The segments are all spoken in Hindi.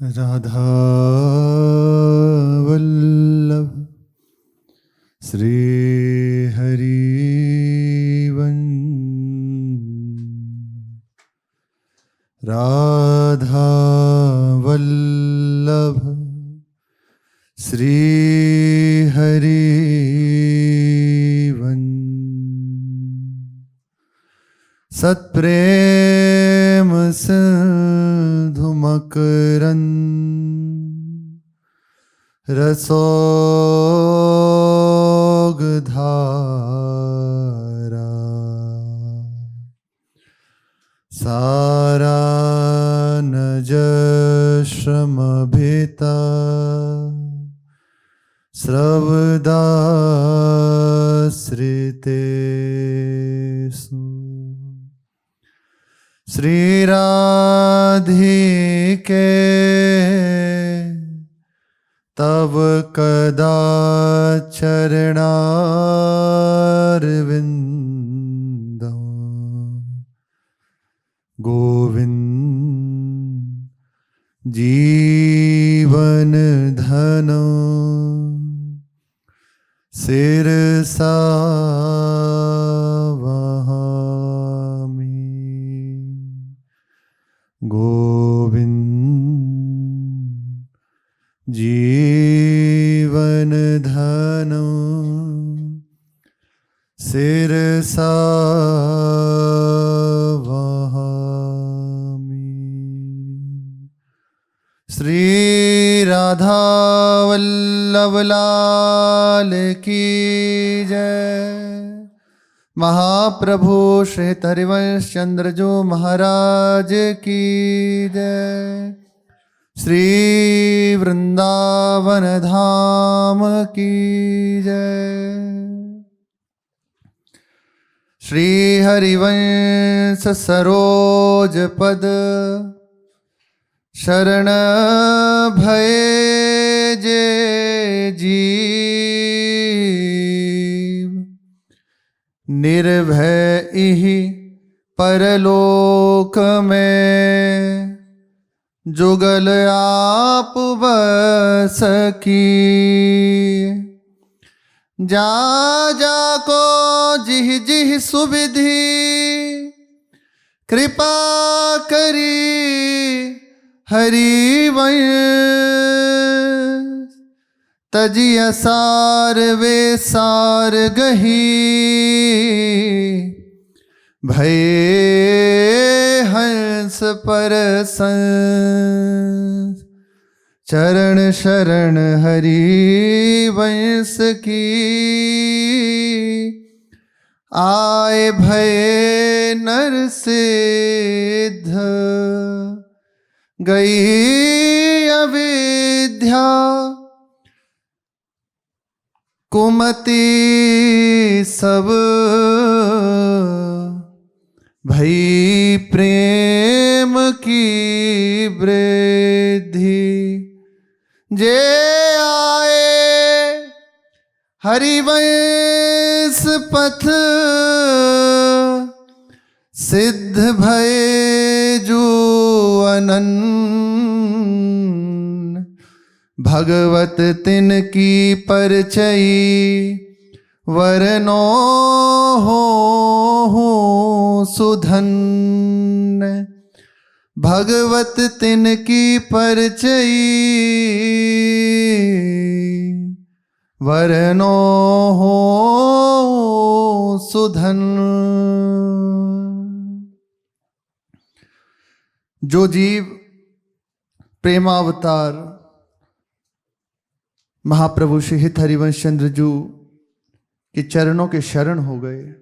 राधा वल्लभ श्री हरिवन राधा वल्लभ श्री हरिवन सत्प्रेम सिंधु मकरंद रसोग धारा सारा नज श्रम भिता श्रवदाश्रितेषु श्री राधिके तव कदा चरणारविंदं गोविंद जीवन धनो सिरसा वहामि गोविंद जीवन धनो सिरसा वहामि। श्री राधा वल्लभ लाल की जय। महाप्रभु श्री हरिवंश चंद्र जो महाराज की जय। श्री वृंदावन धाम की जय। श्री हरिवंश सरोज पद शरण भय जे जीव निर्भय इहि परलोक में जुगल आप बस की। जा जाको जिह जिह सुविधि कृपा करी हरिवंश तजिय सार वे सार गही भय हंस परसंस चरण शरण हरिवंश की। आए भय नर सिद्ध गई अविद्या कुमति सब भई प्रेम की वृद्धि। जे आए हरिवंश पथ सिद्ध भय जो अनंत भगवत तिन की परचई वरनो हो सुधन्य। भगवत तिन की परचई वरनो हो सुधन्य। जो जीव प्रेमावतार महाप्रभु श्री हित हरिवंश चंद्र जू के चरणों के शरण हो गए,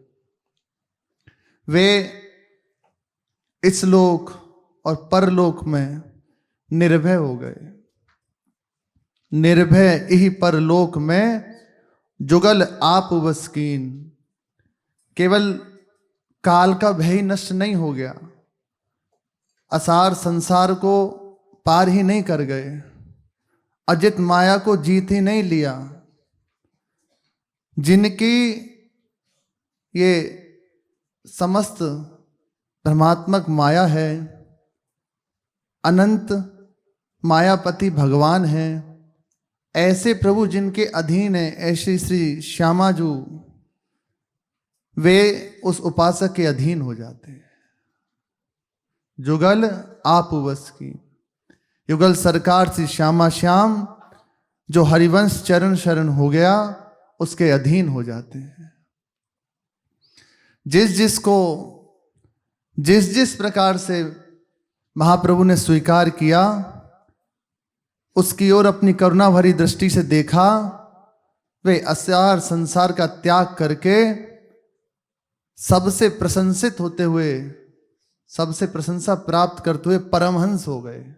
वे इस लोक और परलोक में निर्भय हो गए। निर्भय यही परलोक में जुगल आप वस्कीन। केवल काल का भय नष्ट नहीं हो गया, असार संसार को पार ही नहीं कर गए, अजित माया को जीत ही नहीं लिया। जिनकी ये समस्त धर्मात्मक माया है, अनंत मायापति भगवान हैं, ऐसे प्रभु जिनके अधीन है, ऐसे श्री श्यामाजू, वे उस उपासक के अधीन हो जाते हैं। जुगल आप बस की, युगल सरकार श्री श्यामा श्याम, जो हरिवंश चरण शरण हो गया उसके अधीन हो जाते हैं। जिस प्रकार से महाप्रभु ने स्वीकार किया, उसकी ओर अपनी करुणा भरी दृष्टि से देखा, वे असार संसार का त्याग करके सबसे प्रशंसित होते हुए, सबसे प्रशंसा प्राप्त करते हुए परमहंस हो गए।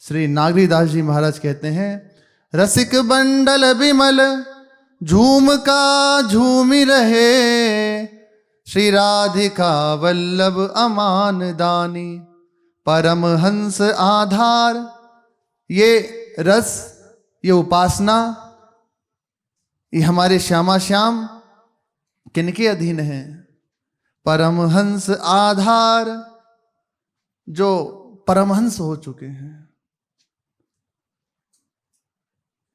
श्री नागरीदास जी महाराज कहते हैं, रसिक बंडल बिमल झूम का झूमी रहे, श्री राधिका वल्लभ अमान दानी, परमहंस आधार। ये रस, ये उपासना, ये हमारे श्यामा श्याम किनके अधीन है? परमहंस आधार, जो परमहंस हो चुके हैं,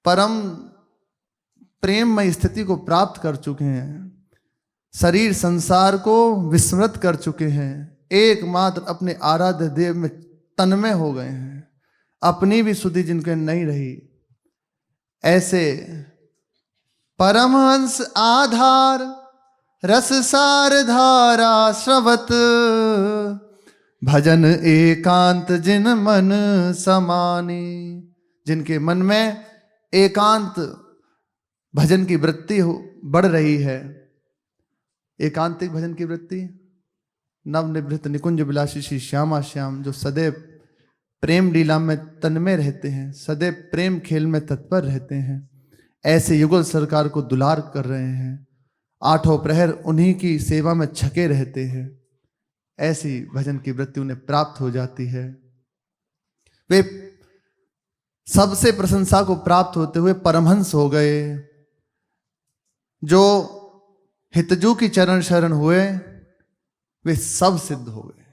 परम प्रेममय स्थिति को प्राप्त कर चुके हैं, शरीर संसार को विस्मृत कर चुके हैं, एकमात्र अपने आराध्य देव में तन्मय हो गए हैं, अपनी भी सुधि जिनके नहीं रही। ऐसे परमहंस आधार, रस सार धारा श्रवत, भजन एकांत जिन मन समानी। जिनके मन में एकांत भजन की वृत्ति बढ़ रही है, एकांतिक भजन की वृत्ति, नवनिवृत्त निकुंज विलासी श्री श्यामा श्याम, जो सदैव प्रेम लीला में तन्मय रहते हैं, सदैव प्रेम खेल में तत्पर रहते हैं, ऐसे युगल सरकार को दुलार कर रहे हैं, आठों प्रहर उन्हीं की सेवा में छके रहते हैं, ऐसी भजन की वृत्ति उन्हें प्राप्त हो जाती है। वे सबसे प्रशंसा को प्राप्त होते हुए परमहंस हो गए। जो हितजू की चरण शरण हुए, वे सब सिद्ध हो गए।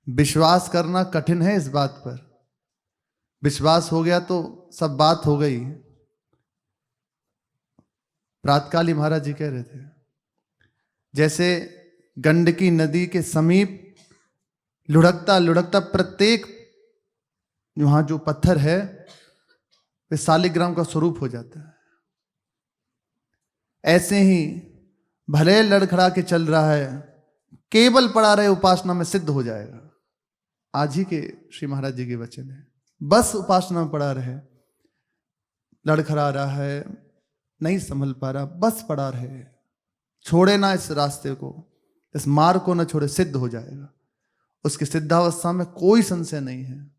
विश्वास करना कठिन है इस बात पर, विश्वास हो गया तो सब बात हो गई। प्रातकाली महाराज जी कह रहे थे, जैसे गंडकी नदी के समीप लुढ़कता लुढ़कता प्रत्येक वहां जो पत्थर है वे शालिग्राम का स्वरूप हो जाता है, ऐसे ही भले लड़खड़ा के चल रहा है, केवल पड़ा रहे उपासना में सिद्ध हो जाएगा। आज ही के श्री महाराज जी के वचन है, बस उपासना में पड़ा रहे, लड़खड़ा रहा है, नहीं संभल पा रहा, बस पड़ा रहे, छोड़े ना इस रास्ते को, इस मार्ग को ना छोड़े, सिद्ध हो जाएगा। उसकी सिद्धावस्था में कोई संशय नहीं है।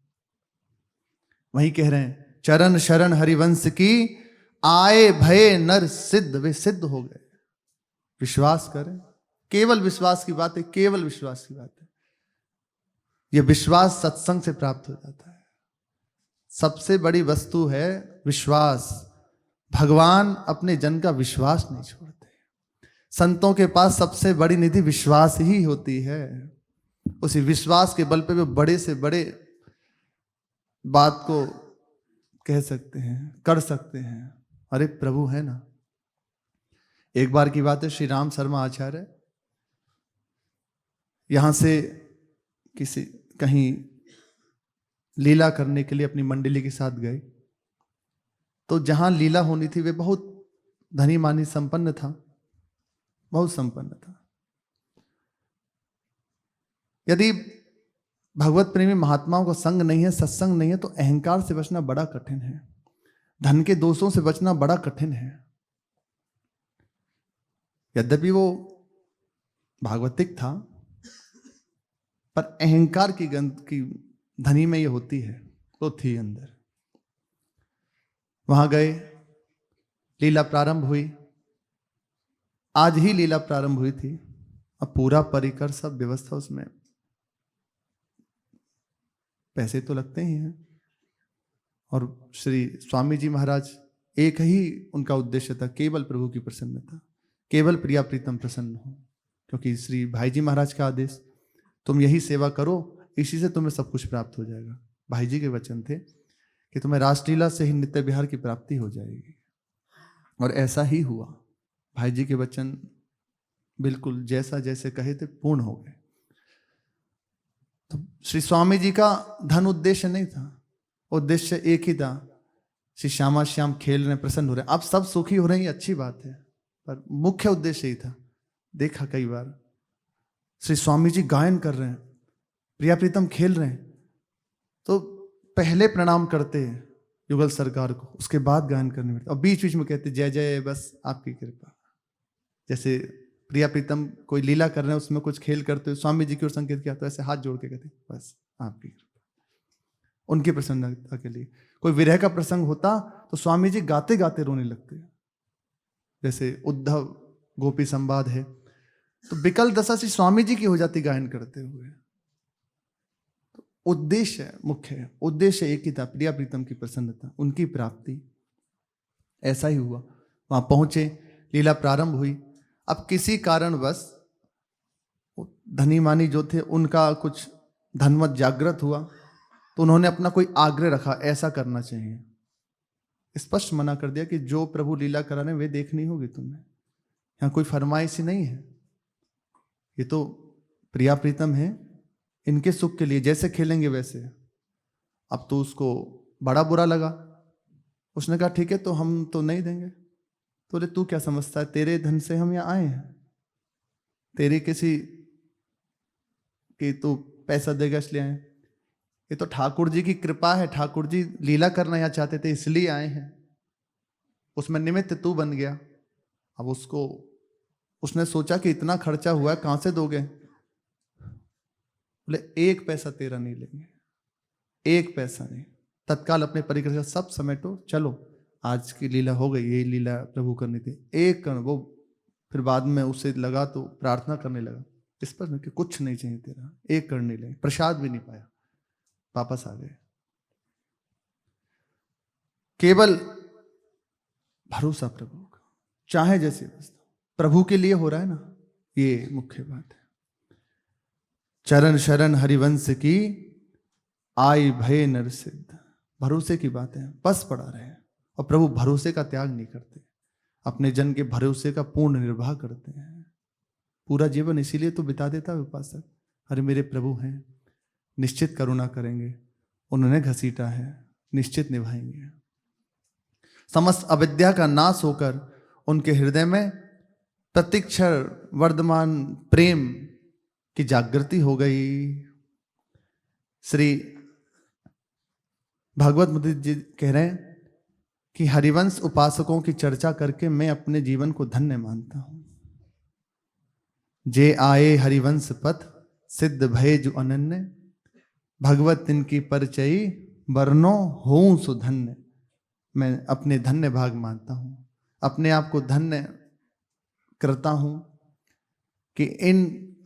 वही कह रहे हैं, चरण शरण हरिवंश की, आए भय नर सिद्ध, वे सिद्ध हो गए। विश्वास करें, केवल विश्वास की बात है, केवल विश्वास की बात है। यह विश्वास सत्संग से प्राप्त हो जाता है। सबसे बड़ी वस्तु है विश्वास। भगवान अपने जन का विश्वास नहीं छोड़ते। संतों के पास सबसे बड़ी निधि विश्वास ही होती है। उसी विश्वास के बल पे वे बड़े से बड़े बात को कह सकते हैं, कर सकते हैं। अरे प्रभु है ना। एक बार की बात है, श्री राम शर्मा आचार्य यहां से किसी कहीं लीला करने के लिए अपनी मंडली के साथ गए, तो जहां लीला होनी थी वे बहुत धनी मानी संपन्न था, बहुत संपन्न था। यदि भगवत प्रेमी महात्माओं का संग नहीं है, सत्संग नहीं है, तो अहंकार से बचना बड़ा कठिन है, धन के दोषों से बचना बड़ा कठिन है। यद्यपि वो भागवतिक था, पर अहंकार की गंध की धनी में ये होती है, तो थी अंदर। वहां गए, लीला प्रारंभ हुई, आज ही लीला प्रारंभ हुई थी। अब पूरा परिकर सब व्यवस्था, उसमें पैसे तो लगते ही हैं। और श्री स्वामी जी महाराज, एक ही उनका उद्देश्य था, केवल प्रभु की प्रसन्नता, केवल प्रिया प्रीतम प्रसन्न हो। क्योंकि श्री भाई जी महाराज का आदेश, तुम यही सेवा करो, इसी से तुम्हें सब कुछ प्राप्त हो जाएगा। भाई जी के वचन थे कि तुम्हें रासलीला से ही नित्य विहार की प्राप्ति हो जाएगी। और ऐसा ही हुआ। भाई जी के वचन बिल्कुल जैसा जैसे कहे थे पूर्ण हो गए। तो श्री स्वामी जी का धन उद्देश्य नहीं था, उद्देश्य एक ही था, श्री श्यामा श्याम खेल रहे हैं, प्रसन्न हो रहे हैं, आप सब सुखी हो रहे हैं, अच्छी बात है, पर मुख्य उद्देश्य ही था। देखा कई बार श्री स्वामी जी गायन कर रहे हैं, प्रिया प्रीतम खेल रहे हैं, तो पहले प्रणाम करते हैं युगल सरकार को, उसके बाद गायन करने में, और बीच बीच में कहते जय जय बस आपकी कृपा। जैसे प्रिया प्रीतम कोई लीला कर रहे हैं, उसमें कुछ खेल करते हुए स्वामी जी की ओर संकेत किया तो ऐसे हाथ जोड़ के कहते बस आपकी कृपा, उनकी प्रसन्नता के लिए। कोई विरह का प्रसंग होता तो स्वामी जी गाते गाते रोने लगते, जैसे उद्धव गोपी संवाद है, तो विकल दशा से स्वामी जी की हो जाती गायन करते हुए। तो उद्देश्य मुख्य है, उद्देश्य एक ही था, प्रिया प्रीतम की प्रसन्नता, उनकी प्राप्ति। ऐसा ही हुआ, वहां पहुंचे, लीला प्रारंभ हुई। अब किसी कारणवश धनी मानी जो थे उनका कुछ धनमत जागृत हुआ, तो उन्होंने अपना कोई आग्रह रखा, ऐसा करना चाहिए। स्पष्ट मना कर दिया कि जो प्रभु लीला करा रहे वे देखनी होगी तुम्हें, यहाँ कोई फरमाइश ही नहीं है, ये तो प्रिया प्रीतम है, इनके सुख के लिए जैसे खेलेंगे वैसे। अब तो उसको बड़ा बुरा लगा, उसने कहा ठीक है तो हम तो नहीं देंगे। तो बोले तू क्या समझता है, तेरे धन से हम यहाँ आए हैं, तेरी किसी कि तू पैसा देगा इसलिए आए, ये तो ठाकुर जी की कृपा है, ठाकुर जी लीला करना यहाँ चाहते थे इसलिए आए हैं, उसमें निमित्त तू बन गया। अब उसने सोचा कि इतना खर्चा हुआ है कहां से दोगे, बोले एक पैसा तेरा नहीं लेंगे, एक पैसा नहीं। तत्काल अपने परिकर सब समेटो, चलो आज की लीला हो गई, यही लीला प्रभु करनी थी, एक कण। वो फिर बाद में उसे लगा तो प्रार्थना करने लगा इस पर कि कुछ नहीं चाहिए तेरा, एक कण नहीं लेंगे, प्रसाद भी नहीं पाया, वापस आ गए। केवल भरोसा प्रभु का, चाहे जैसी अवस्था प्रभु के लिए हो रहा है ना, ये मुख्य बात है। चरण शरण हरिवंश की आई भय नर सिद्ध, भरोसे की बात है, बस पड़ा रहे। और प्रभु भरोसे का त्याग नहीं करते, अपने जन के भरोसे का पूर्ण निर्वाह करते हैं। पूरा जीवन इसीलिए तो बिता देता है उपासक, अरे मेरे प्रभु हैं, निश्चित करुणा करेंगे, उन्होंने घसीटा है, निश्चित निभाएंगे। समस्त अविद्या का नाश होकर उनके हृदय में प्रतीक्षण वर्धमान प्रेम की जागृति हो गई। श्री भागवत मुनि जी कह रहे हैं कि हरिवंश उपासकों की चर्चा करके मैं अपने जीवन को धन्य मानता हूं। जे आए हरिवंश पथ सिद्ध भय जो अनन्य, भगवत इनकी परिचयी वर्णो हों सुधन्य। मैं अपने धन्य भाग मानता हूं, अपने आप को धन्य करता हूं कि इन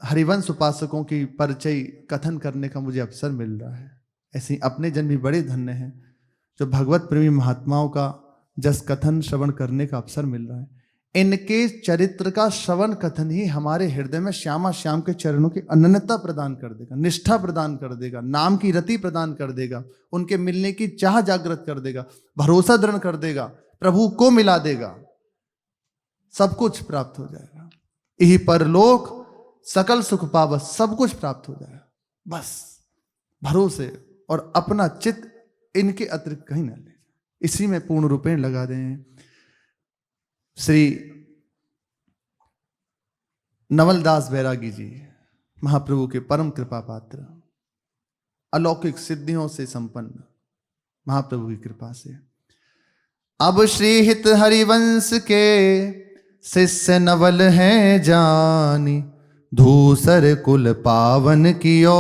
हरिवंश उपासकों की परिचय कथन करने का मुझे अवसर मिल रहा है। ऐसे अपने जन भी बड़े धन्य हैं जो भगवत प्रेमी महात्माओं का जस कथन श्रवण करने का अवसर मिल रहा है। इनके चरित्र का श्रवण कथन ही हमारे हृदय में श्यामा श्याम के चरणों की अनन्यता प्रदान कर देगा, निष्ठा प्रदान कर देगा, नाम की रति प्रदान कर देगा, उनके मिलने की चाह जागृत कर देगा, भरोसा दृढ़ कर देगा, प्रभु को मिला देगा, सब कुछ प्राप्त हो जाएगा। यही परलोक सकल सुख पाव, सब कुछ प्राप्त हो जाएगा, बस भरोसे और अपना चित्त इनके अतिरिक्त कहीं ना ले, इसी में पूर्ण रूपेण लगा दें। श्री नवलदास बैरागी जी महाप्रभु के परम कृपा पात्र, अलौकिक सिद्धियों से संपन्न, महाप्रभु की कृपा से। अब श्री हित हरिवंश के शिष्य नवल हैं जानी, धूसर कुल पावन कियो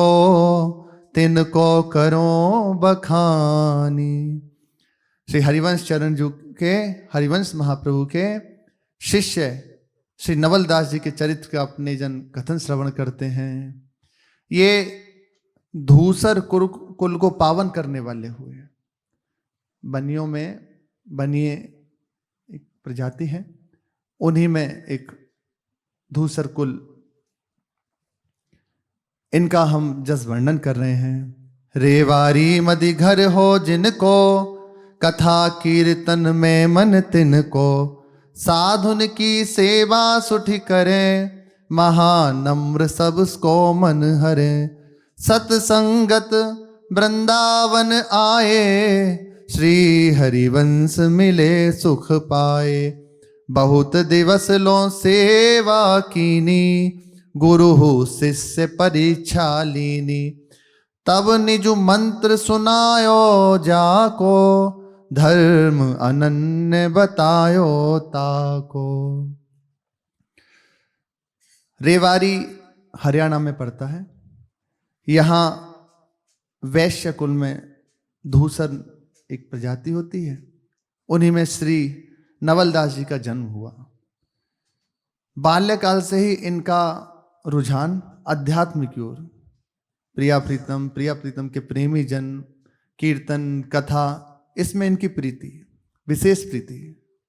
तिनको करो बखानी। श्री हरिवंश चरण जी के, हरिवंश महाप्रभु के शिष्य श्री नवलदास जी के चरित्र का अपने जन कथन श्रवण करते हैं। ये धूसर कुल को पावन करने वाले हुए। बनियों में बनिए एक प्रजाति है, उन्हीं में एक धूसर कुल, इनका हम जस वर्णन कर रहे हैं। रेवारी मदि घर हो जिनको, कथा कीर्तन में मन तिनको, साधुन की सेवा सुठि करें, महानम्र सबको मन हरे। सतसंगत वृंदावन आए, श्री हरिवंश मिले सुख पाए। बहुत दिवस लो सेवा कीनी, गुरु शिष्य परीक्षा लीनी। तब निज मंत्र सुनायो जाको, धर्म अनन्य बतायो ताको। रेवारी हरियाणा में पड़ता है। यहाँ वैश्य कुल में धूसर एक प्रजाति होती है, उन्हीं में श्री नवलदास जी का जन्म हुआ। बाल्यकाल से ही इनका रुझान अध्यात्म की ओर, प्रिया प्रीतम के प्रेमी जन, कीर्तन, कथा, इसमें इनकी प्रीति, विशेष प्रीति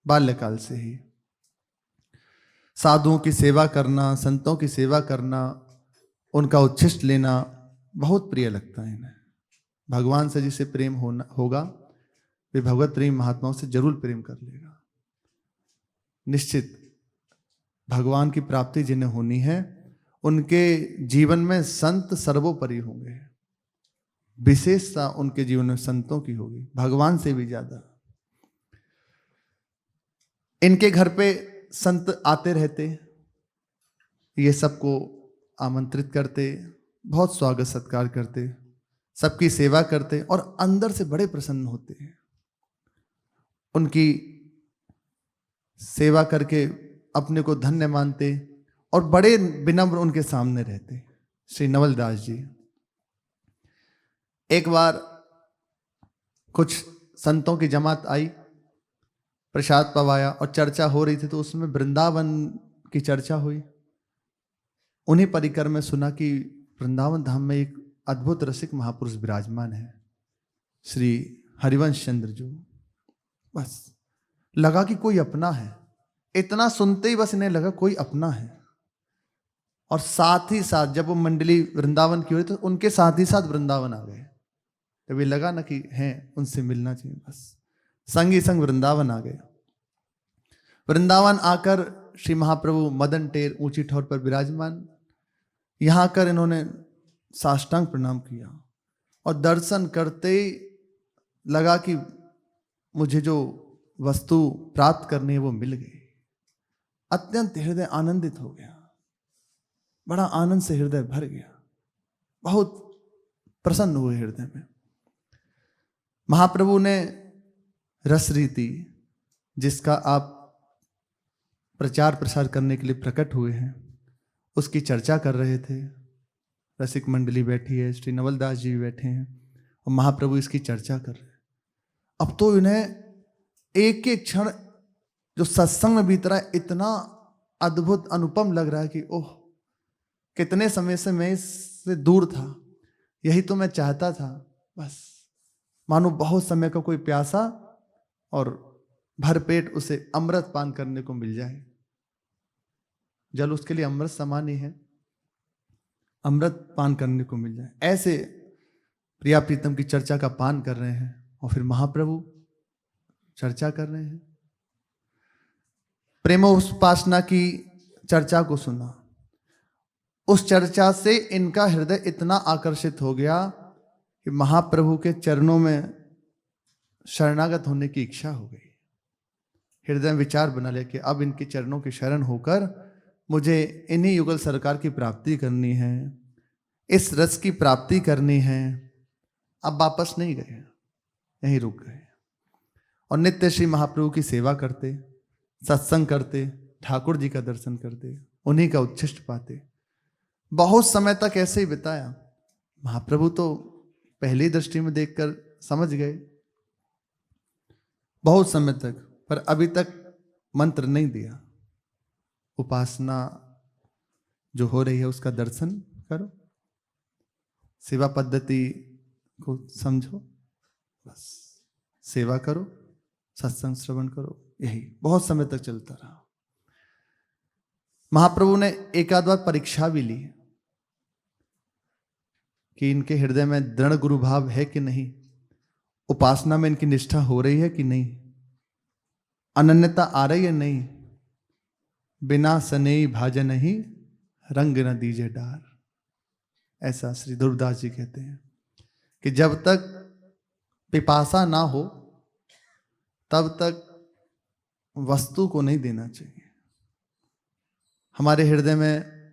बाल्यकाल से ही। साधुओं की सेवा करना, संतों की सेवा करना, उनका उच्छिष्ट लेना बहुत प्रिय लगता है इन्हें। भगवान से जिसे प्रेम होगा वे भगवत प्रेम महात्माओं से जरूर प्रेम कर लेगा। निश्चित भगवान की प्राप्ति जिन्हें होनी है, उनके जीवन में संत सर्वोपरि होंगे। विशेषता उनके जीवन में संतों की होगी, भगवान से भी ज्यादा। इनके घर पे संत आते रहते, ये सबको आमंत्रित करते, बहुत स्वागत सत्कार करते, सबकी सेवा करते और अंदर से बड़े प्रसन्न होते हैं। उनकी सेवा करके अपने को धन्य मानते और बड़े विनम्र उनके सामने रहते। श्री नवलदास जी एक बार कुछ संतों की जमात आई, प्रसाद पवाया और चर्चा हो रही थी, तो उसमें वृंदावन की चर्चा हुई। उन्हीं परिकर में सुना कि वृंदावन धाम में एक अद्भुत रसिक महापुरुष विराजमान है, श्री हरिवंश चंद्र जो। बस लगा कि कोई अपना है, इतना सुनते ही बस इन्हें लगा कोई अपना है। और साथ ही साथ जब वो मंडली वृंदावन की हुई तो उनके साथ ही साथ वृंदावन आ गए। तब ये लगा ना कि हैं, उनसे मिलना चाहिए। बस संग ही संग वृंदावन आ गए। वृंदावन आकर श्री महाप्रभु मदन टेर ऊंची ठोर पर विराजमान, यहां आकर इन्होंने साष्टांग प्रणाम किया और दर्शन करते ही लगा कि मुझे जो वस्तु प्राप्त करनी है वो मिल गई। अत्यंत हृदय आनंदित हो गया, बड़ा आनंद से हृदय भर गया, बहुत प्रसन्न हुए हृदय में। महाप्रभु ने रस रीति, जिसका आप प्रचार प्रसार करने के लिए प्रकट हुए हैं, उसकी चर्चा कर रहे थे। रसिक मंडली बैठी है, श्री नवलदास जी भी बैठे हैं और महाप्रभु इसकी चर्चा कर रहे हैं। अब तो इन्हें एक एक क्षण जो सत्संग में बीत रहा है इतना अद्भुत अनुपम लग रहा है कि ओह, कितने समय से मैं इससे दूर था, यही तो मैं चाहता था। बस मानो बहुत समय का कोई प्यासा और भरपेट उसे अमृत पान करने को मिल जाए। जल उसके लिए अमृत समान ही है, अमृत पान करने को मिल जाए। ऐसे प्रिया प्रीतम की चर्चा का पान कर रहे हैं और फिर महाप्रभु चर्चा कर रहे हैं। प्रेमोपासना की चर्चा को सुना, उस चर्चा से इनका हृदय इतना आकर्षित हो गया कि महाप्रभु के चरणों में शरणागत होने की इच्छा हो गई। हृदय में विचार बना लिया कि अब इनके चरणों की शरण होकर मुझे इन्हीं युगल सरकार की प्राप्ति करनी है, इस रस की प्राप्ति करनी है। अब वापस नहीं गए, यहीं रुक गए और नित्य श्री महाप्रभु की सेवा करते, सत्संग करते, ठाकुर जी का दर्शन करते, उन्हीं का उच्छिष्ट पाते। बहुत समय तक ऐसे ही बिताया। महाप्रभु तो पहली दृष्टि में देखकर समझ गए बहुत समय तक, पर अभी तक मंत्र नहीं दिया। उपासना जो हो रही है उसका दर्शन करो, सेवा पद्धति को समझो, बस सेवा करो, सत्संग श्रवण करो, यही बहुत समय तक चलता रहा। महाप्रभु ने एक आध बार परीक्षा भी ली। कि इनके हृदय में दृढ़ गुरु भाव है कि नहीं, उपासना में इनकी निष्ठा हो रही है कि नहीं, अनन्यता आ रही है नहीं। बिना सनेही भाजन ही रंग न दीजे डार, ऐसा श्री ध्रुवदास जी कहते हैं कि जब तक पिपासा ना हो तब तक वस्तु को नहीं देना चाहिए। हमारे हृदय में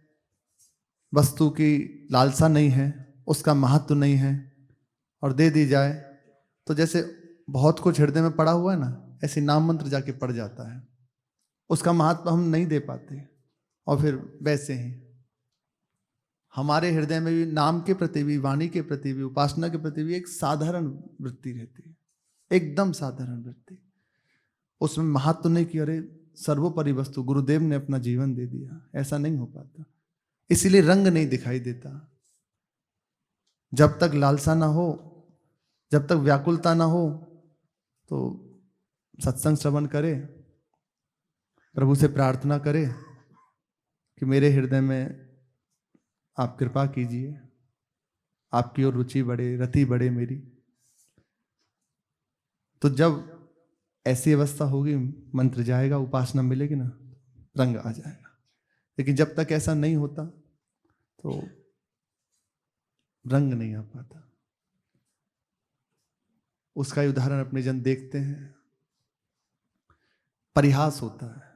वस्तु की लालसा नहीं है, उसका महत्व नहीं है, और दे दी जाए तो जैसे बहुत कुछ हृदय में पड़ा हुआ है ना, ऐसे नाम मंत्र जाके पड़ जाता है, उसका महत्व हम नहीं दे पाते। और फिर वैसे ही हमारे हृदय में भी नाम के प्रति भी, वाणी के प्रति भी, उपासना के प्रति भी एक साधारण वृत्ति रहती है, एकदम साधारण वृत्ति। उसमें महत्व नहीं कि अरे सर्वोपरि वस्तु गुरुदेव ने अपना जीवन दे दिया, ऐसा नहीं हो पाता। इसीलिए रंग नहीं दिखाई देता। जब तक लालसा ना हो, जब तक व्याकुलता ना हो, तो सत्संग श्रवण करे, प्रभु से प्रार्थना करे कि मेरे हृदय में आप कृपा कीजिए, आपकी ओर रुचि बढ़े, रति बढ़े मेरी। तो जब ऐसी अवस्था होगी, मंत्र जाएगा, उपासना मिलेगी ना, रंग आ जाएगा। लेकिन जब तक ऐसा नहीं होता तो रंग नहीं आ पाता। उसका उदाहरण अपने जन देखते हैं, परिहास होता है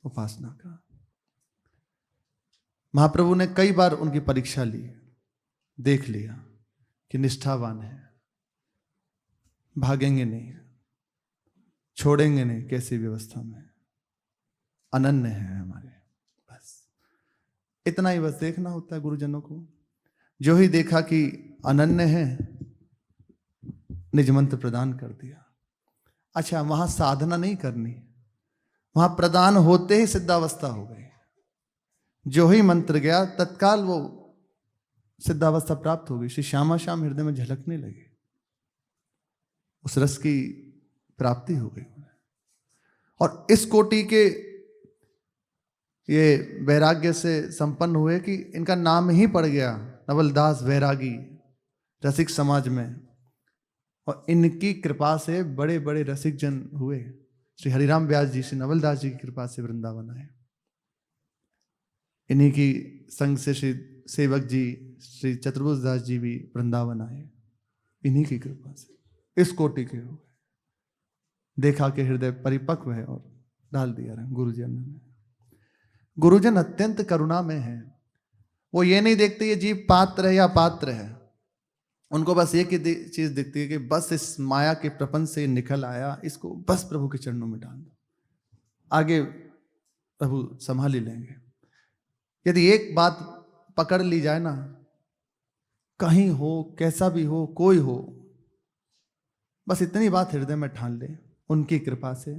उपासना का। महाप्रभु ने कई बार उनकी परीक्षा ली, देख लिया कि निष्ठावान है, भागेंगे नहीं, छोड़ेंगे नहीं, कैसी व्यवस्था में अनन्य है हमारे। बस इतना ही बस देखना होता है गुरुजनों को। जो ही देखा कि अनन्य है, निज मंत्र प्रदान कर दिया। अच्छा, वहां साधना नहीं करनी, वहां प्रदान होते ही सिद्धावस्था हो गई। जो ही मंत्र गया तत्काल वो सिद्धावस्था प्राप्त हो गई। श्री श्यामा श्याम हृदय में झलकने लगे, उस रस की प्राप्ति हो गई। और इस कोटि के ये वैराग्य से संपन्न हुए कि इनका नाम ही पड़ गया नवलदास वैरागी रसिक समाज में। और इनकी कृपा से बड़े बड़े रसिक जन हुए। श्री हरिराम व्यास जी, श्री नवलदास जी की कृपा से वृंदावन आए। इन्हीं की संग से श्री सेवक जी, श्री चतुर्भुज दास जी भी वृंदावन आए, इन्हीं की कृपा से इस कोटि के हो गए। देखा कि हृदय परिपक्व है और डाल दिया रंग गुरुजन ने। गुरुजन अत्यंत करुणा में है। वो ये नहीं देखते ये जीव पात्र है या अपात्र है, उनको बस एक ही चीज दिखती है कि बस इस माया के प्रपंच से निकल आया, इसको बस प्रभु के चरणों में डाल दो, आगे प्रभु संभाल ही लेंगे। यदि एक बात पकड़ ली जाए ना, कहीं हो, कैसा भी हो, कोई हो, बस इतनी बात हृदय में ठान ले उनकी कृपा से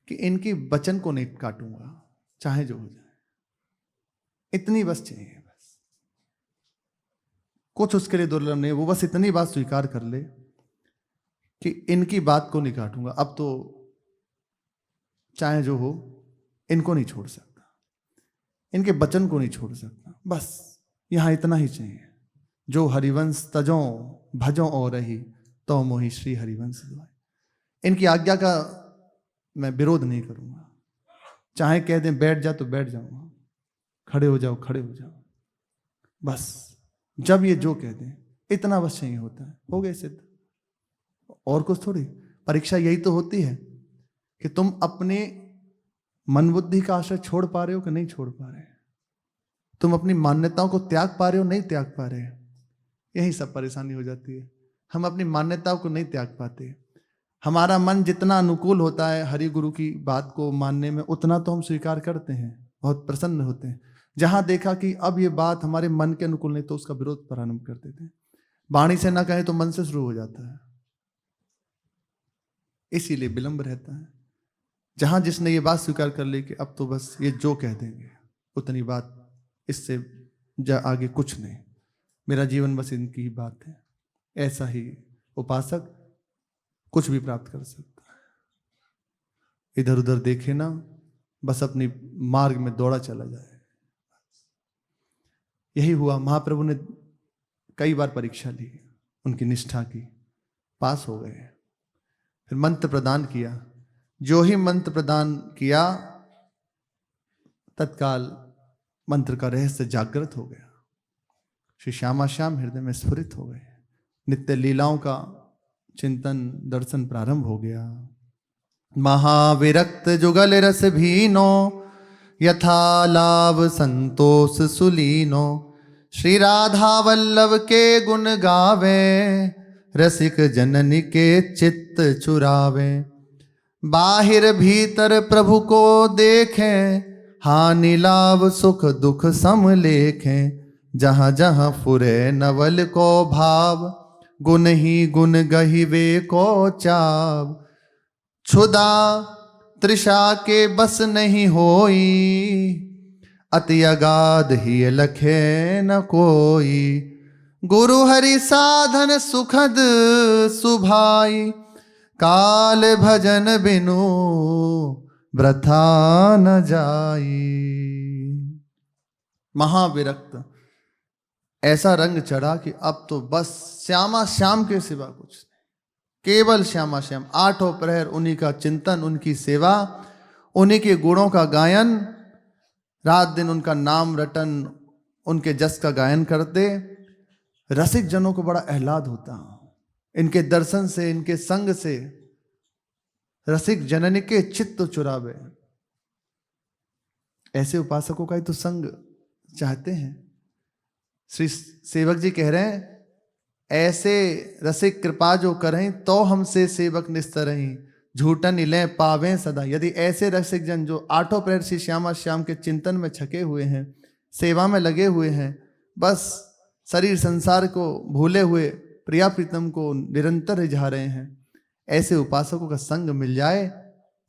कि इनकी वचन को नहीं काटूंगा, चाहे जो हो जाए। इतनी बस चाहिए, बस कुछ उसके लिए दुर्लभ नहीं। वो बस इतनी बात स्वीकार कर ले कि इनकी बात को नहीं काटूंगा। अब तो चाहे जो हो, इनको नहीं छोड़ सकता, इनके वचन को नहीं छोड़ सकता। बस यहां इतना ही चाहिए। जो हरिवंश तजों भजों और रही, तो मोहि श्री हरिवंश दुआए। इनकी आज्ञा का मैं विरोध नहीं करूंगा। चाहे कह दें बैठ जा तो बैठ जाऊंगा, खड़े हो जाओ खड़े हो जाओ। बस जब ये जो कह दें, इतना बस चाहिए होता है, हो गए सिद्ध। और कुछ थोड़ी। परीक्षा यही तो होती है कि तुम अपने मन बुद्धि का आश्रय छोड़ पा रहे हो कि नहीं छोड़ पा रहे, तुम अपनी मान्यताओं को त्याग पा रहे हो नहीं त्याग पा रहे। यही सब परेशानी हो जाती है। हम अपनी मान्यताओं को नहीं त्याग पाते। हमारा मन जितना अनुकूल होता है हरि गुरु की बात को मानने में, उतना तो हम स्वीकार करते हैं, बहुत प्रसन्न होते हैं। जहां देखा कि अब ये बात हमारे मन के अनुकूल नहीं, तो उसका विरोध प्रारंभ कर देते हैं। वाणी से ना कहे तो मन से शुरू हो जाता है, इसीलिए विलंब रहता है। जहां जिसने ये बात स्वीकार कर ली कि अब तो बस ये जो कह देंगे उतनी बात, इससे आगे कुछ नहीं, मेरा जीवन बस इनकी ही बात है, ऐसा ही उपासक कुछ भी प्राप्त कर सकता है। इधर उधर देखे ना, बस अपनी मार्ग में दौड़ा चला जाए। यही हुआ। महाप्रभु ने कई बार परीक्षा ली उनकी निष्ठा की, पास हो गए। फिर मंत्र प्रदान किया, जो ही मंत्र प्रदान किया तत्काल मंत्र का रहस्य जागृत हो गया। श्री श्यामा श्याम हृदय में स्फुरित हो गए। नित्य लीलाओं का चिंतन दर्शन प्रारंभ हो गया। महाविरक्त जुगल रस भीनो, यथा लाभ संतोष सुलीनो। श्री राधा वल्लभ के गुण गावे, रसिक जननी के चित्त चुरावे। बाहिर भीतर प्रभु को देखें, हानि लाभ सुख दुख सम लेखें। जहाँ जहाँ फुरे नवल को भाव, गुण ही गुण गहिवे को चाव। क्षुदा तृषा के बस नहीं होई, अति अगाध ही लखे न कोई। गुरु हरि साधन सुखद सुभाई, काल भजन बिनु वृथा न जाई। महाविरक्त, ऐसा रंग चढ़ा कि अब तो बस श्यामा श्याम के सिवा कुछ नहीं, केवल श्यामा श्याम। आठों प्रहर उन्हीं का चिंतन, उनकी सेवा, उन्हीं के गुणों का गायन, रात दिन उनका नाम रटन, उनके जस का गायन करते। रसिक जनों को बड़ा आह्लाद होता इनके दर्शन से, इनके संग से। रसिक जननी के चित्त चुरावे, ऐसे उपासकों का ही तो संग चाहते हैं। श्री सेवक जी कह रहे हैं, ऐसे रसिक कृपा जो करें, तो हमसे सेवक निस्तरहीं। झूठन इलें पावें सदा। यदि ऐसे रसिक जन जो आठों प्रहर श्री श्यामा श्याम के चिंतन में छके हुए हैं, सेवा में लगे हुए हैं, बस शरीर संसार को भूले हुए प्रिया प्रीतम को निरंतर रिझा रहे हैं, ऐसे उपासकों का संग मिल जाए,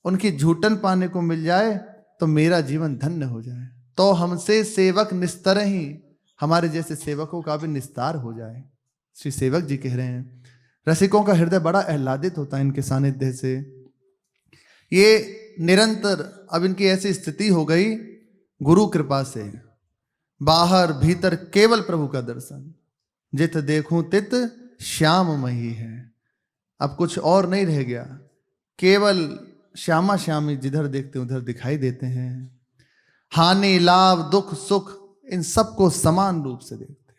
उनकी झूठन पाने को मिल जाए, तो मेरा जीवन धन्य हो जाए। तो हमसे सेवक निस्तरहीं, हमारे जैसे सेवकों का भी निस्तार हो जाए। श्री सेवक जी कह रहे हैं, रसिकों का हृदय बड़ा आह्लादित होता है इनके सानिध्य से। ये निरंतर, अब इनकी ऐसी स्थिति हो गई गुरु कृपा से, बाहर भीतर केवल प्रभु का दर्शन। जित देखूं तित श्याममयी है। अब कुछ और नहीं रह गया, केवल श्यामा श्यामी जिधर देखते उधर दिखाई देते हैं। हानि लाभ दुख सुख इन सबको समान रूप से देखते,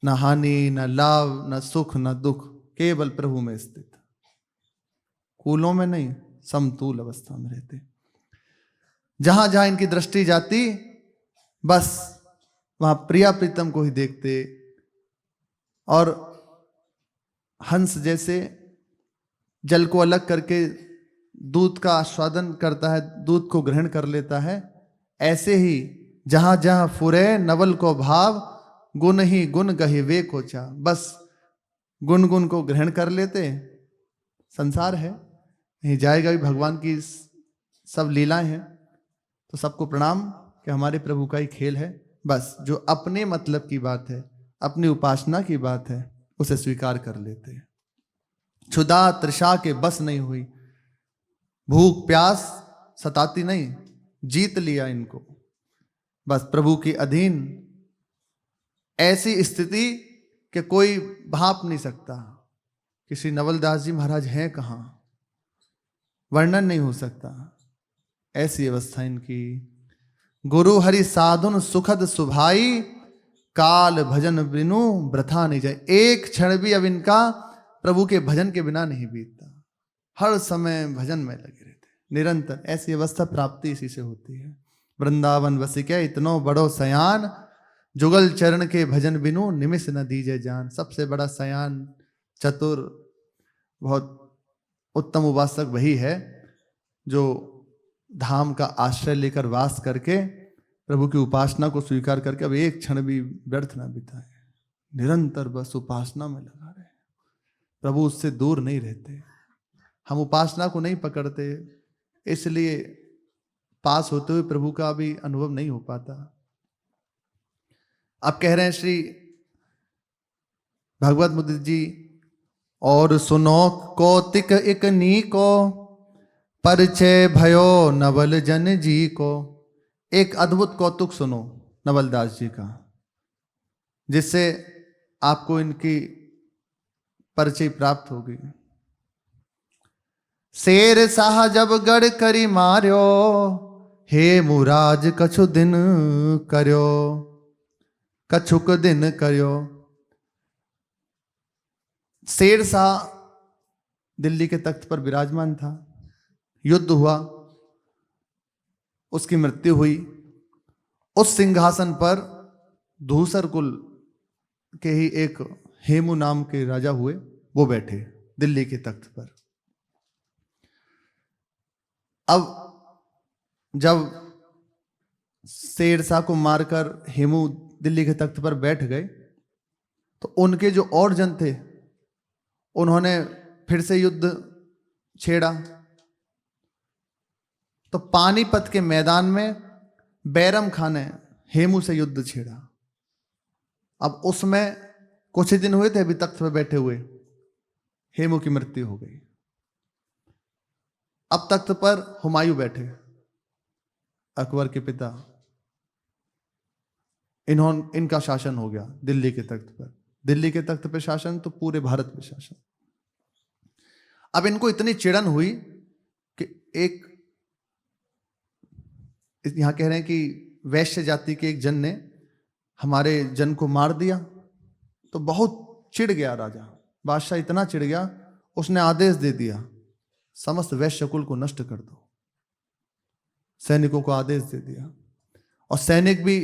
न हानि न लाभ न सुख न दुख, केवल प्रभु में स्थित, कूलों में नहीं, समतूल अवस्था में रहते। जहां जहां इनकी दृष्टि जाती, बस वहां प्रिया प्रीतम को ही देखते। और हंस जैसे जल को अलग करके दूध का आस्वादन करता है, दूध को ग्रहण कर लेता है, ऐसे ही जहां जहां फुरे नवल को भाव, गुण ही गुण गहिवे को चा। बस गुण गुण को ग्रहण कर लेते। संसार है, नहीं जाएगा भी, भगवान की सब लीलाएं हैं, तो सबको प्रणाम कि हमारे प्रभु का ही खेल है। बस जो अपने मतलब की बात है, अपनी उपासना की बात है, उसे स्वीकार कर लेते हैं। क्षुधा तृषा के बस नहीं हुई, भूख प्यास सताती नहीं, जीत लिया इनको, बस प्रभु के अधीन। ऐसी स्थिति कि कोई भाप नहीं सकता कि श्री नवलदास जी महाराज हैं कहाँ, वर्णन नहीं हो सकता, ऐसी अवस्था इनकी। गुरु हरि साधुन सुखद सुभाई, काल भजन बिनु वृथा नहीं जाए। एक क्षण भी अब इनका प्रभु के भजन के बिना नहीं बीतता, हर समय भजन में लगे रहते निरंतर। ऐसी अवस्था प्राप्ति इसी से होती है। वृंदावन वसिके इतनो बड़ो सयान, जुगल चरण के भजन बिनु निमिष न दीजे जान। सबसे बड़ा सयान, चतुर, बहुत उत्तम उपासक वही है जो धाम का आश्रय लेकर वास करके प्रभु की उपासना को स्वीकार करके अब एक क्षण भी व्यर्थ ना बिताए, निरंतर बस उपासना में लगा रहे। प्रभु उससे दूर नहीं रहते। हम उपासना को नहीं पकड़ते, इसलिए पास होते हुए प्रभु का भी अनुभव नहीं हो पाता। अब कह रहे हैं श्री भगवत मुदित जी, और सुनो कौतिक इक नीको, परिचय भयो नवल जन जी को। एक अद्भुत कौतुक सुनो नवलदास जी का, जिससे आपको इनकी परिचय प्राप्त होगी। शेर शाह जब गढ़ करी मार्यो, हे मुराज कछु दिन कर्यो, कछुक दिन कर्यो। शेर शाह दिल्ली के तख्त पर विराजमान था, युद्ध हुआ, उसकी मृत्यु हुई। उस सिंहासन पर धूसर कुल के ही एक हेमू नाम के राजा हुए, वो बैठे दिल्ली के तख्त पर। अब जब शेर शाह को मारकर हेमू दिल्ली के तख्त पर बैठ गए, तो उनके जो और जन थे उन्होंने फिर से युद्ध छेड़ा। तो पानीपत के मैदान में बैरम खान ने हेमू से युद्ध छेड़ा। अब उसमें कुछ ही दिन हुए थे अभी तख्त पर बैठे हुए, हेमू की मृत्यु हो गई। अब तख्त पर हुमायूं बैठे, अकबर के पिता। इनका शासन हो गया दिल्ली के तख्त पर। दिल्ली के तख्त पर शासन तो पूरे भारत पे शासन। अब इनको इतनी चिड़न हुई कि एक, यहां कह रहे हैं कि वैश्य जाति के एक जन ने हमारे जन को मार दिया। तो बहुत चिढ़ गया राजा, बादशाह इतना चिढ़ गया, उसने आदेश दे दिया समस्त वैश्य कुल को नष्ट कर दो। सैनिकों को आदेश दे दिया, और सैनिक भी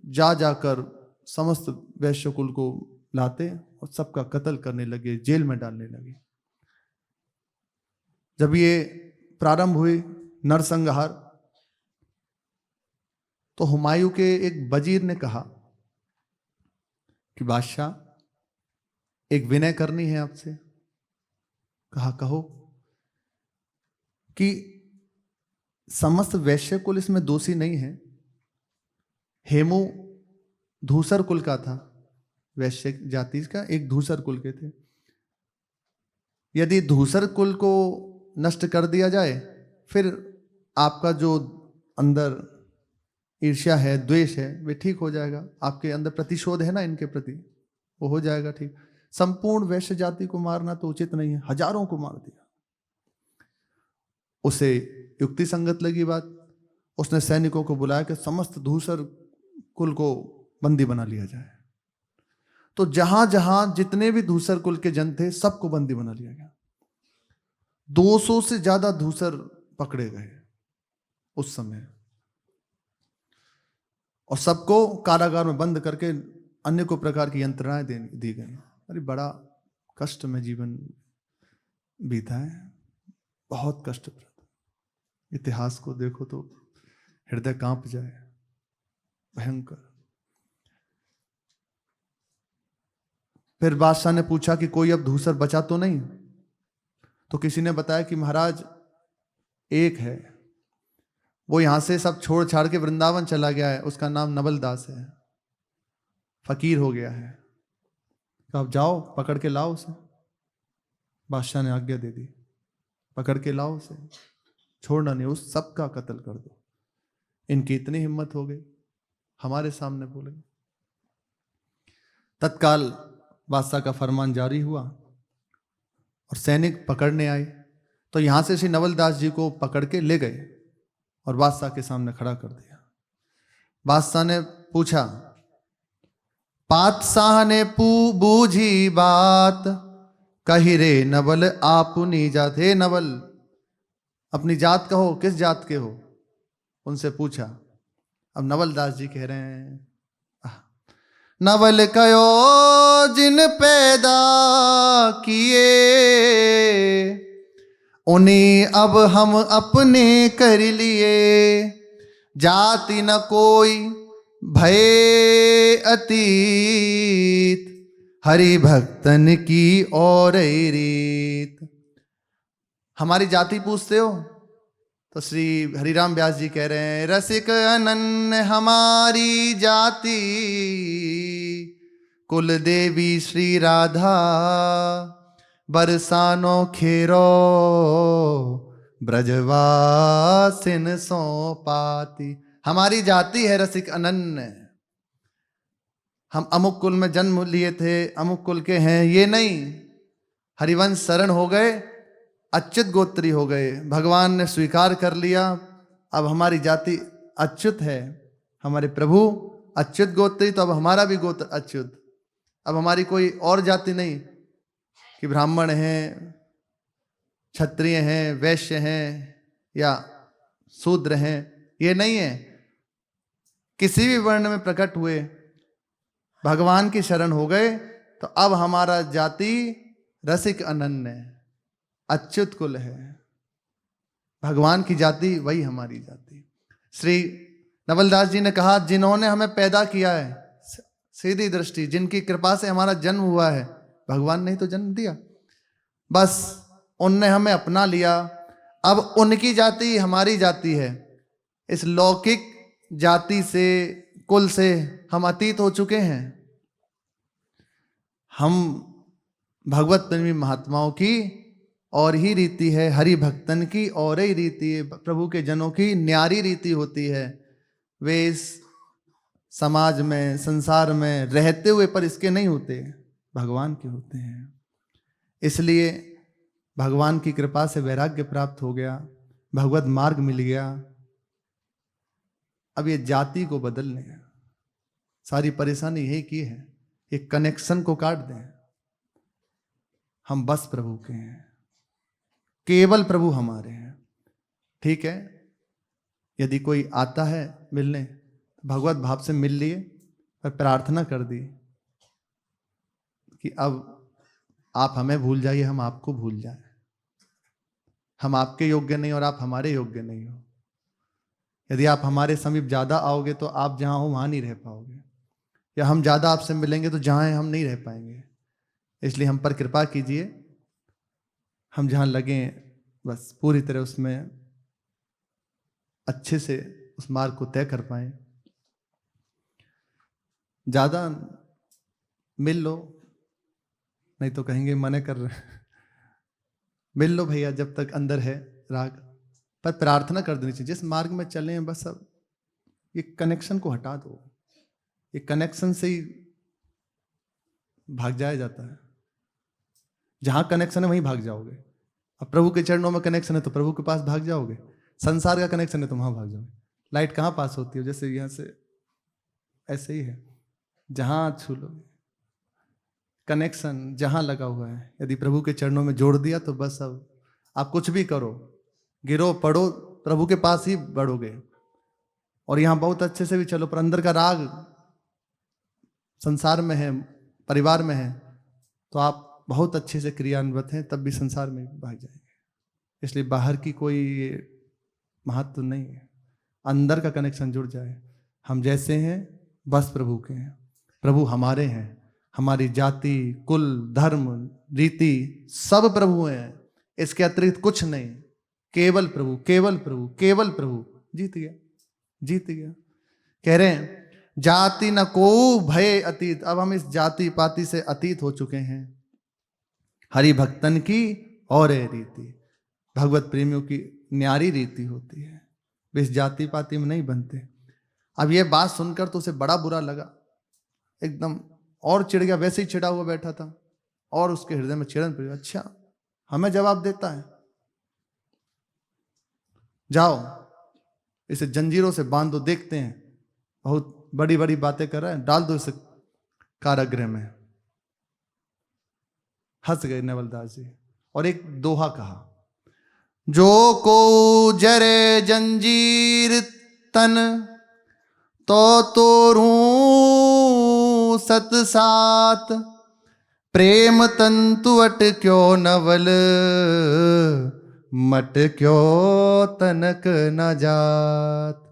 जा जाकर समस्त वैश्य कुल को लाते और सबका कत्ल करने लगे, जेल में डालने लगे। जब ये प्रारंभ हुई नरसंहार, तो हुमायूं के एक वजीर ने कहा कि बादशाह, एक विनय करनी है आपसे। कहा कहो। कि समस्त वैश्य कुल इसमें दोषी नहीं है। हेमू धूसर कुल का था, वैश्य जाति का एक धूसर कुल के थे। यदि धूसर कुल को नष्ट कर दिया जाए, फिर आपका जो अंदर ईर्ष्या है, द्वेष है, वे ठीक हो जाएगा। आपके अंदर प्रतिशोध है ना इनके प्रति, वो हो जाएगा ठीक। संपूर्ण वैश्य जाति को मारना तो उचित नहीं है, हजारों को मार दिया। उसे युक्ति संगत लगी बात। उसने सैनिकों को बुलाया कि समस्त धूसर कुल को बंदी बना लिया जाए। तो जहां जहां जितने भी धूसर कुल के जन थे, सबको बंदी बना लिया गया। 200 से ज्यादा धूसर पकड़े गए उस समय, और सबको कारागार में बंद करके अन्य को प्रकार की यंत्रणाएं दी गई। अरे बड़ा कष्ट में जीवन बीता है, बहुत कष्टप्रद। इतिहास को देखो तो हृदय कांप जाए, भयंकर। फिर बादशाह ने पूछा कि कोई अब धूसर बचा तो नहीं। तो किसी ने बताया कि महाराज एक है, वो यहां से सब छोड़ छाड़ के वृंदावन चला गया है, उसका नाम नवल दास है, फकीर हो गया है। तो आप जाओ पकड़ के लाओ उसे। बादशाह ने आज्ञा दे दी, पकड़ के लाओ उसे, छोड़ना नहीं, उस सबका कत्ल कर दो। इनकी इतनी हिम्मत हो गई, हमारे सामने बोले। तत्काल बादशाह का फरमान जारी हुआ और सैनिक पकड़ने आए। तो यहां से श्री नवलदास जी को पकड़ के ले गए और बादशाह के सामने खड़ा कर दिया। बादशाह ने पूछा, पातशाह ने बूझी बात, कही रे नवल आपुनी जात। हे नवल, अपनी जात कहो, किस जात के हो? उनसे पूछा। अब नवलदास जी कह रहे हैं, नवल कयो जिन पैदा किए, उन्हीं अब हम अपने कर लिए। जाति न कोई भय अतीत, हरि भक्तन की और रीत। हमारी जाति पूछते हो तो श्री हरिराम व्यास जी कह रहे हैं, रसिक अनन्य हमारी जाति, कुल देवी श्री राधा, बरसानो खेरो ब्रजवासिन सो पाती। हमारी जाति है रसिक अनन्य, हम अमुक कुल में जन्म लिए थे, अमुक कुल के हैं, ये नहीं। हरिवंश शरण हो गए, अच्युत गोत्री हो गए, भगवान ने स्वीकार कर लिया। अब हमारी जाति अच्युत है, हमारे प्रभु अच्युत गोत्री, तो अब हमारा भी गोत्र अच्युत। अब हमारी कोई और जाति नहीं कि ब्राह्मण हैं, क्षत्रिय हैं, वैश्य हैं या शूद्र हैं, ये नहीं है। किसी भी वर्ण में प्रकट हुए, भगवान की शरण हो गए, तो अब हमारा जाति रसिक अनन्य अच्युत कुल है। भगवान की जाति वही हमारी जाति। श्री नवलदास जी ने कहा, जिन्होंने हमें पैदा किया है, सीधी दृष्टि, जिनकी कृपा से हमारा जन्म हुआ है, भगवान ने ही तो जन्म दिया, बस उनने हमें अपना लिया। अब उनकी जाति हमारी जाति है। इस लौकिक जाति से, कुल से हम अतीत हो चुके हैं। हम भगवत प्रेमी महात्माओं की और ही रीति है, हरि भक्तन की और ही रीति है, प्रभु के जनों की न्यारी रीति होती है। वे इस समाज में, संसार में रहते हुए पर इसके नहीं होते, भगवान के होते हैं। इसलिए भगवान की कृपा से वैराग्य प्राप्त हो गया, भगवत मार्ग मिल गया। अब ये जाति को बदलने है, सारी परेशानी यही की है, ये कनेक्शन को काट दें। हम बस प्रभु के हैं, केवल प्रभु हमारे हैं। ठीक है, यदि कोई आता है मिलने, तो भगवत भाव से मिल लिए, पर प्रार्थना कर दी कि अब आप हमें भूल जाइए, हम आपको भूल जाएं। हम आपके योग्य नहीं और आप हमारे योग्य नहीं हो। यदि आप हमारे समीप ज्यादा आओगे तो आप जहां हो वहां नहीं रह पाओगे, या हम ज्यादा आपसे मिलेंगे तो जहां हैं हम नहीं रह पाएंगे। इसलिए हम पर कृपा कीजिए, हम जहां लगे बस पूरी तरह उसमें अच्छे से उस मार्ग को तय कर पाए। ज्यादा मिल लो, नहीं तो कहेंगे मना कर रहे। मिल लो भैया जब तक अंदर है राग, पर प्रार्थना कर देनी चाहिए। जिस मार्ग में चले हैं बस अब ये कनेक्शन को हटा दो, ये कनेक्शन से ही भाग जाया जाता है। जहां कनेक्शन है वहीं भाग जाओगे। अब प्रभु के चरणों में कनेक्शन है तो प्रभु के पास भाग जाओगे, संसार का कनेक्शन है तो वहां भाग जाओगे। लाइट कहाँ पास होती है? जैसे यहाँ से ऐसे ही है, जहां छू लो कनेक्शन जहां लगा हुआ है, यदि प्रभु के चरणों में जोड़ दिया तो बस अब आप कुछ भी करो, गिरो पड़ो, प्रभु के पास ही बढ़ोगे। और यहां बहुत अच्छे से भी चलो, पर अंदर का राग संसार में है, परिवार में है, तो आप बहुत अच्छे से क्रियान्वित हैं, तब भी संसार में भाग जाएंगे। इसलिए बाहर की कोई महत्व नहीं है, अंदर का कनेक्शन जुड़ जाए। हम जैसे हैं बस प्रभु के हैं, प्रभु हमारे हैं, हमारी जाति, कुल, धर्म, रीति सब प्रभु हैं, इसके अतिरिक्त कुछ नहीं। केवल प्रभु, केवल प्रभु, केवल प्रभु। जीत गया, जीत गया। कह रहे हैं जाति न को भय अतीत। अब हम इस जाति पाति से अतीत हो चुके हैं। हरि भक्तन की और रीति, भगवत प्रेमियों की न्यारी रीति होती है, वे इस जाति पाति में नहीं बनते। अब ये बात सुनकर तो उसे बड़ा बुरा लगा, एकदम और चिढ़ गया, वैसे ही चिढ़ा हुआ बैठा था और उसके हृदय में चिड़न पड़ी। अच्छा हमें जवाब देता है, जाओ इसे जंजीरों से बांध दो, देखते हैं, बहुत बड़ी बड़ी बातें कर रहा है, डाल दो इसे कारागृह में। हंस गए नवलदास जी और एक दोहा कहा, जो को जरे जंजीर तन तो तोरू सत सात, प्रेम तंतु अट क्यों नवल, मट क्यों तनक न जात।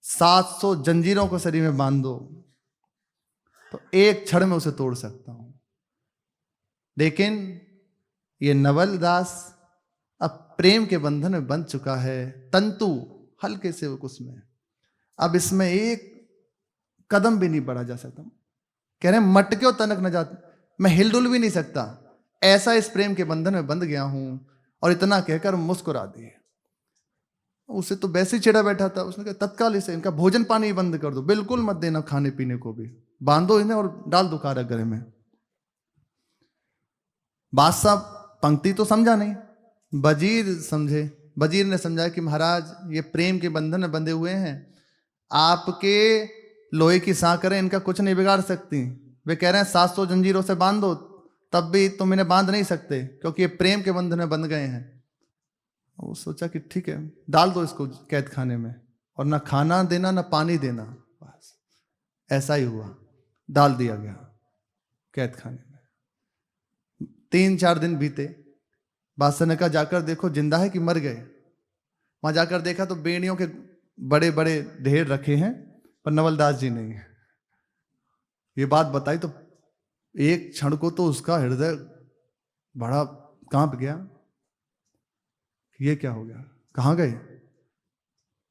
700 जंजीरों को शरीर में बांध दो तो एक क्षण में उसे तोड़ सकता हूं। लेकिन ये नवलदास अब प्रेम के बंधन में बंध चुका है, तंतु हल्के से उसमें, अब इसमें एक कदम भी नहीं बढ़ा जा सकता। कह रहे हैं मट क्यों तनक न जात, मैं हिलडुल भी नहीं सकता, ऐसा इस प्रेम के बंधन में बंध गया हूं। और इतना कहकर मुस्कुरा दिए। उसे तो वैसे ही चिढ़ा बैठा था, उसने कहा तत्काल इसे इनका भोजन पानी बंद कर दो, बिल्कुल मत देना खाने पीने को भी। बांधो इन्हें और डाल दो कारागृह में। बादशाह पंक्ति तो समझा नहीं, वजीर समझे। वजीर ने समझा कि महाराज ये प्रेम के बंधन में बंधे हुए हैं, आपके लोहे की सांकरें इनका कुछ नहीं बिगाड़ सकती। वे कह रहे हैं 700 जंजीरों से बांध दो, तब भी तुम इन्हें बांध नहीं सकते, क्योंकि ये प्रेम के बंधन में बंध गए हैं। वो सोचा कि ठीक है, डाल दो इसको कैद खाने में, और ना खाना देना ना पानी देना। बस ऐसा ही हुआ, डाल दिया गया कैद खाने में। 3-4 दिन बीते। बादशाह ने कहा जाकर देखो जिंदा है कि मर गए। वहां जाकर देखा तो बेड़ियों के बड़े बड़े ढेर रखे हैं, पर नवलदास जी नहीं है। ये बात बताई तो एक क्षण को तो उसका हृदय बड़ा कांप गया। ये क्या हो गया, कहाँ गए?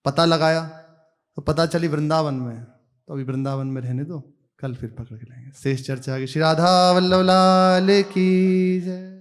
पता लगाया तो पता चली वृंदावन में। तो अभी वृंदावन में रहने दो, कल फिर पकड़ के लाएंगे। शेष चर्चा आगे। श्री राधा वल्लभ लाल की जय।